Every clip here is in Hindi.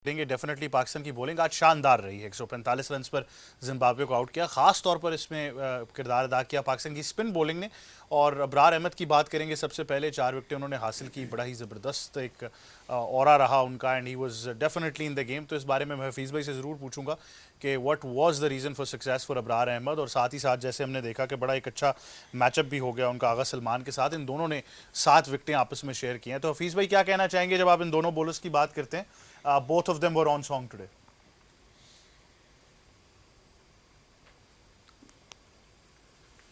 देंगे डेफिनेटली। पाकिस्तान की बॉलिंग आज शानदार रही है, 145 रन पर जिम्बाब्वे को आउट किया। खास तौर पर इसमें किरदार अदा किया पाकिस्तान की स्पिन बॉलिंग ने। और अबरार अहमद की बात करेंगे, सबसे पहले 4 विकेटें उन्होंने हासिल की, बड़ा ही ज़बरदस्त एक ऑरा रहा उनका, and he was definitely in the game. तो इस बारे में मैं हफीज़ भाई से ज़रूर पूछूंगा कि what was the reason for success for Abrar Ahmed, और साथ ही साथ जैसे हमने देखा कि बड़ा एक अच्छा मैचअप भी हो गया उनका आगा सलमान के साथ, इन दोनों ने 7 विकेटें आपस में शेयर की हैं। तो हफीज़ भाई क्या कहना चाहेंगे जब आप इन दोनों बॉलर्स की बात करते हैं? Both of them were on song today.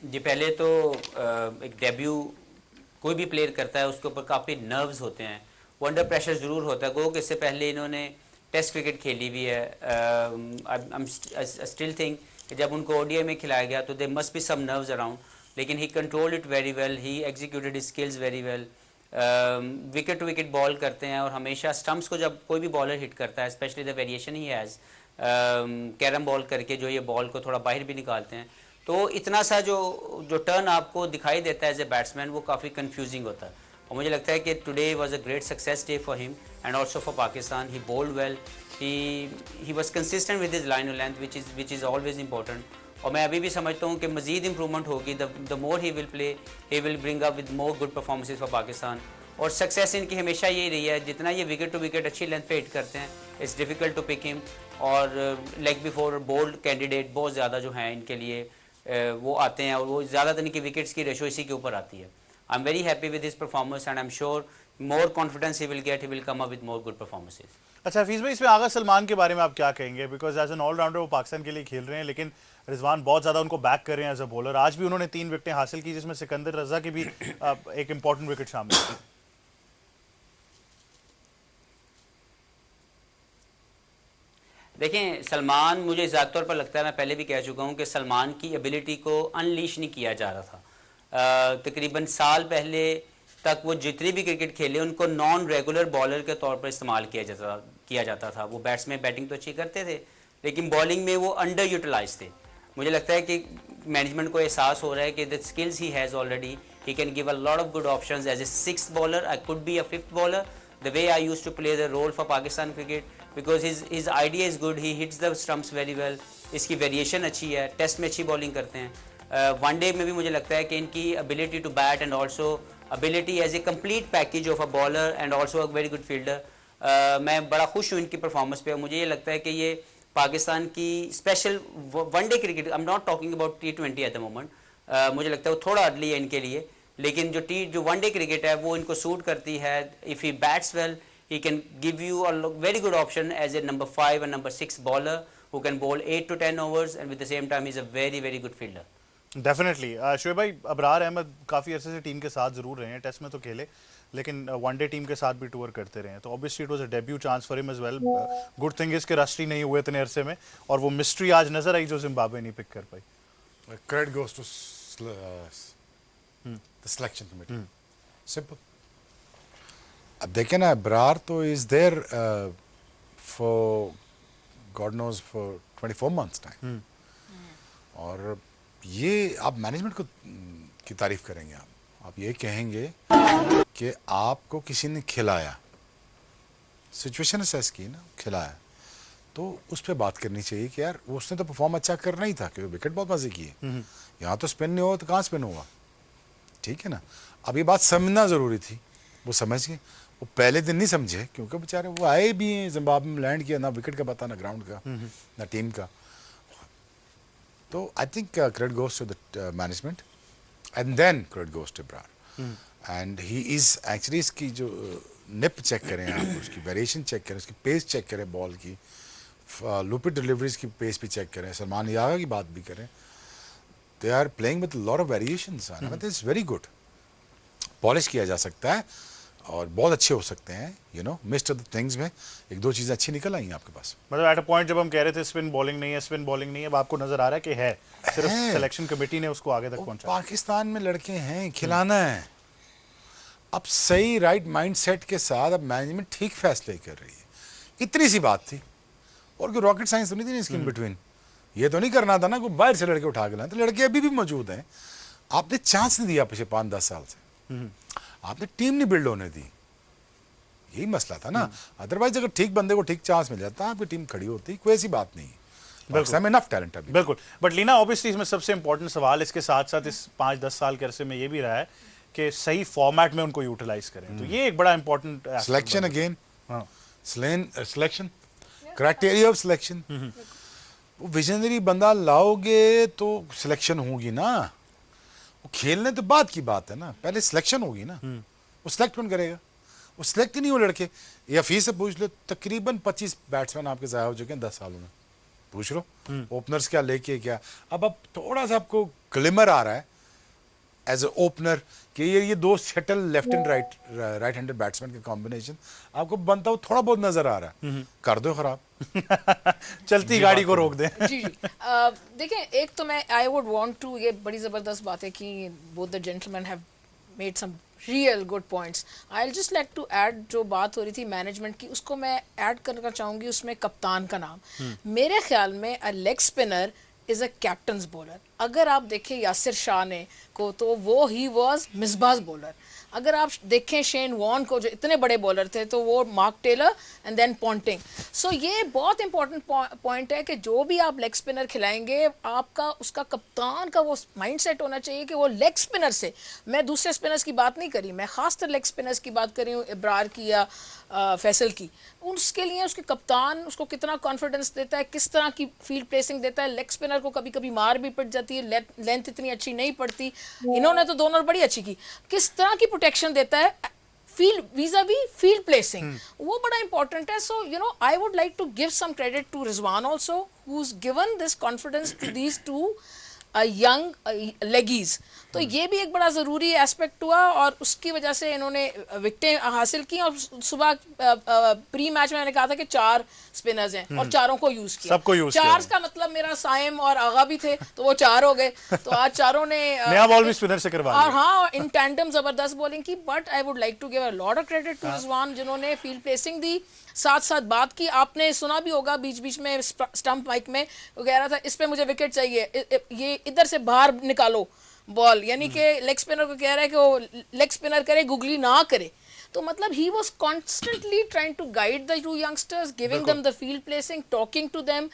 जी पहले तो एक डेब्यू कोई भी प्लेयर करता है उसके ऊपर काफ़ी नर्व्स होते हैं, वो अंडर प्रेशर ज़रूर होता है। गो कि इससे पहले इन्होंने टेस्ट क्रिकेट खेली भी है। आई स्टिल थिंक कि जब उनको ओडीआई में खिलाया गया तो they must be some nerves around, लेकिन he controlled it very well, he executed his skills very well. Wicket to wicket ball करते हैं और हमेशा स्टम्प्स को जब कोई भी बॉलर हिट करता है, specially the variation he has carrom ball करके जो ये बॉल को थोड़ा बाहर भी निकालते हैं, तो इतना सा जो टर्न आपको दिखाई देता है एज ए बैट्समैन वो काफ़ी कंफ्यूजिंग होता है। और मुझे लगता है कि today was a great success day for him and also for Pakistan. He bowled well, he was consistent with his line of length which is always important. और मैं अभी भी समझता हूँ कि मज़ीद इंप्रूवमेंट होगी, the more he will play, he will bring up with more good performances for Pakistan. और सक्सेस इनकी हमेशा यही रही है, जितना ये विकेट टू विकेट अच्छी लेंथ पे हिट करते हैं, it's difficult to pick him. और लेग बिफोर बोल्ड कैंडिडेट बहुत ज़्यादा जो हैं इनके लिए वो आते हैं, और वो ज़्यादातर इनकी विकेट्स की रेशो इसी के ऊपर आती है। I am very happy with his performance and I am sure more confidence he will get, he will come up with more good performances. अच्छा हफीज़ भाई, इसमें आगा सलमान के बारे में आप क्या कहेंगे? बिकॉज एज एन ऑलराउंडर वो पाकिस्तान के लिए खेल रहे हैं, लेकिन रिजवान बहुत ज़्यादा उनको बैक कर रहे हैं एज अ बॉलर। आज भी उन्होंने 3 विकेटें हासिल की, जिसमें सिकंदर रजा की भी एक इंपॉर्टेंट विकेट शामिल थी। देखें, सलमान मुझे ज़्यादा तौर पर लगता है, मैं पहले भी कह चुका हूँ कि सलमान की एबिलिटी को अनलीश नहीं किया जा रहा था। तकरीबन साल पहले तक वो जितनी भी क्रिकेट खेले उनको नॉन रेगुलर बॉलर के तौर पर इस्तेमाल किया जाता था। वो बैट्समैन बैटिंग तो अच्छी करते थे, लेकिन बॉलिंग में वो अंडर यूटिलाइज थे। मुझे लगता है कि मैनेजमेंट को एहसास हो रहा है कि the skills he has already, he can give a lot of good options as a 6th bowler, I could be a 5th bowler, the way I used to play the role for Pakistan cricket, because his idea is good, he hits the stumps very well, इसकी वेरिएशन अच्छी है, टेस्ट में अच्छी बॉलिंग करते हैं। वनडे में भी मुझे लगता है कि इनकी ability to bat and also ability as a complete package of a bowler and also a very good fielder. मैं बड़ा खुश हूँ इनकी परफॉर्मेंस पे। मुझे ये लगता है कि ये पाकिस्तान की special one day cricket, I am not talking about T20 at the moment, मुझे लगता है वो थोड़ा अर्ली है इनके लिए, लेकिन जो वनडे क्रिकेट है वो इनको सूट करती है। If he bats well, he can give you a very good option as a number 5 and number 6 bowler who can bowl 8 to 10 overs and with the same time he's a very very good fielder. Definitely. Shoaib भाई, अबरार अहमद काफ़ी अरसे से टीम के साथ ज़रूर रहे हैं, टेस्ट में तो खेले, लेकिन वनडे टीम के साथ भी टूर करते रहे हैं, तो obviously it was a debut chance for him as well. Good thing is कि राष्ट्रीय नहीं हुए इतने अरसे में, और वो मिस्ट्री आज नजर आई जो जिम्बाब्वे नहीं पिक कर पाई। Credit goes to the selection committee. Simple. अब देखें ना, अबरार तो is there for God knows for 24 months time, और ये आप मैनेजमेंट को की तारीफ करेंगे, आप ये कहेंगे कि आपको किसी ने खिलाया, सिचुएशन असेस की ना, खिलाया, तो उस पर बात करनी चाहिए कि यार उसने तो परफॉर्म अच्छा करना ही था, क्योंकि विकेट बहुत मजे की है। यहाँ तो स्पिन नहीं हुआ तो कहाँ स्पिन हुआ, ठीक है ना। अब ये बात समझना ज़रूरी थी, वो समझ गए। वो पहले दिन नहीं समझे, क्योंकि बेचारे वो आए भी हैं जिम्बाब्वे में, लैंड किया, ना विकेट का पता, ना ग्राउंड का, ना टीम का। तो I think credit goes to the management and then credit goes to Abrar. And he is actually, इसकी जो निप चेक करें आप, उसकी वेरिएशन चेक करें, उसकी पेस चेक करें, बॉल की लूपिड डिलीवरीज की पेस भी चेक करें, सलमान यागा की बात भी करें, they are playing with lot of variations, it's very good. Polish किया जा सकता है और बहुत अच्छे हो सकते हैं, you know, mist of the things में 1-2 चीज़ें अच्छी निकल आई हैं आपके पास। मतलब एट अ पॉइंट जब हम कह रहे थे स्पिन बॉलिंग नहीं है, स्पिन बॉलिंग नहीं है, अब आपको नजर आ रहा है कि है, सिर्फ सिलेक्शन कमेटी ने उसको आगे तक पहुंचा। पाकिस्तान में लड़के हैं, खिलाना है। अब सही राइट माइंड सेट के साथ अब मैनेजमेंट ठीक फैसले कर रही है, इतनी सी बात थी, और कोई रॉकेट साइंस तो नहीं थी इसकी इन बिटवीन। ये तो नहीं करना था ना कोई बाहर से लड़के उठा के लाए, तो लड़के अभी भी मौजूद हैं। आपने चांस नहीं दिया पिछले 5-10 साल से, आपने टीम नहीं बिल्ड होने दी, यही मसला था ना। अदरवाइज अगर ठीक बंदे को ठीक चांस मिल जाता आपकी टीम खड़ी होती, कोई ऐसी बात नहीं है। पाकिस्तान में इनफ टैलेंट है अभी। बिल्कुल, बट लीना ऑब्वियसली इसमें सबसे इंपॉर्टेंट सवाल इसके साथ साथ इस 5-10 साल के अरसे में ये भी रहा है कि सही फॉर्मेट में उनको यूटिलाइज करें, तो ये एक बड़ा इंपॉर्टेंट सिलेक्शन अगेन, हाँ सिलेक्शन, क्राइटेरिया ऑफ सिलेक्शन। वो विजनरी बंदा लाओगे तो सिलेक्शन होगी ना, वो खेलने तो बाद की बात है ना, पहले सिलेक्शन होगी ना। वो सिलेक्ट कौन करेगा? वो सिलेक्ट ही नहीं हो लड़के। या फीस से पूछ लो, तकरीबन 25 बैट्समैन आपके ज़ाया हो चुके हैं 10 सालों में, पूछ लो ओपनर्स क्या लेके क्या। अब थोड़ा सा आपको ग्लिमर आ रहा है एज ए ओपनर कि ये दो shuttle left and right handed batsman के कॉम्बिनेशन आपको बनता हुआ थोड़ा बहुत नजर आ रहा है, कर दो खराब। चलती गाड़ी को रोक दें। जी जी देखें, एक तो मैं आई वुड वांट टू, ये बड़ी ज़बरदस्त बात है कि both the gentleman have made some real good points. I just like to add, जो बात हो रही थी मैनेजमेंट की, उसको मैं ऐड करना चाहूँगी, उसमें कप्तान का नाम। मेरे ख्याल में a leg spinner is a captains bowler. अगर आप देखें यासिर शाह ने को, तो वो ही वॉज मिसबाज बॉलर। अगर आप देखें शेन वॉर्न को, जो इतने बड़े बॉलर थे, तो वो Mark Taylor and then Ponting. So ये बहुत इंपॉर्टेंट पॉइंट है कि जो भी आप लेग स्पिनर खिलाएंगे, आपका उसका कप्तान का वो माइंड सेट होना चाहिए कि वो लेग स्पिनर से, मैं दूसरे स्पिनर्स की बात नहीं करी, मैं खासतर लेग स्पिनर्स की बात कर रही हूँ, इब्रार की या फैसल की, उसके लिए उसके कप्तान उसको कितना कॉन्फिडेंस देता है, किस तरह की फील्ड प्लेसिंग देता है। लेग स्पिनर को कभी कभी मार भी पड़ जाती है, लेंथ इतनी अच्छी नहीं पड़ती, इन्होंने तो दोनों बड़ी अच्छी की। किस तरह की प्रोटेक्शन देता है फील्ड वीज़ा-वी फील्ड प्लेसिंग, वो बड़ा इंपॉर्टेंट है। So you know, I would like to give some credit to Rizwan also, who is given this confidence to these two young leggies. तो ये भी एक बड़ा ज़रूरी एस्पेक्ट हुआ और उसकी वजह से इन्होंने विकेटें हासिल की। और सुबह प्री मैच में मैंने कहा था कि 4 स्पिनर्स हैं और चारों को यूज़ किया, सबको यूज़ 4 का मतलब मेरा साइम और आगा भी थे, तो वो 4 हो गए। तो आज चारों ने नया बॉल भी स्पिनर से करवा और हाँ, इन टैंडम ज़बरदस्त बॉलिंग की। But I would like to give a lot of credit to Rizwan, जिन्होंने फील्ड प्लेसिंग दी, साथ साथ बात की। आपने सुना भी होगा बीच बीच में स्टंप माइक में वो कह रहा था इस पे मुझे विकेट चाहिए, ये इधर से बाहर निकालो बॉल, यानी कि लेग स्पिनर को कह रहा है कि वो लेग स्पिनर करे, गुगली ना करे। तो मतलब he was constantly trying to guide the two youngsters, giving them the field placing, talking to them.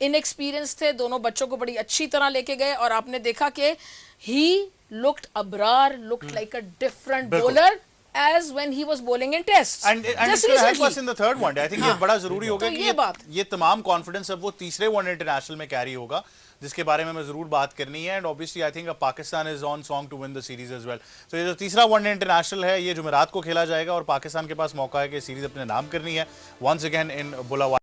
Inexperience थे दोनों बच्चों को, बड़ी अच्छी तरह लेके गए और आपने देखा कि he looked, Abrar looked like a different bowler as when he was bowling in tests. And Just it's going to help recently. us in the third one day. I think ये बड़ा जरूरी होगा तो कि ये बात ये तमाम कॉन्फिडेंस अब वो तीसरे वनडे इंटरनेशनल में कैरी होगा, जिसके बारे में हमें जरूर बात करनी है। And obviously I think Pakistan is on song to win the series as well. तो ये जो तीसरा वनडे इंटरनेशनल है, ये जुमेरात को खेला जाएगा और पाकिस्तान के पास मौका है कि सीरीज अपने नाम करनी है वंस अगेन इन बुलावा।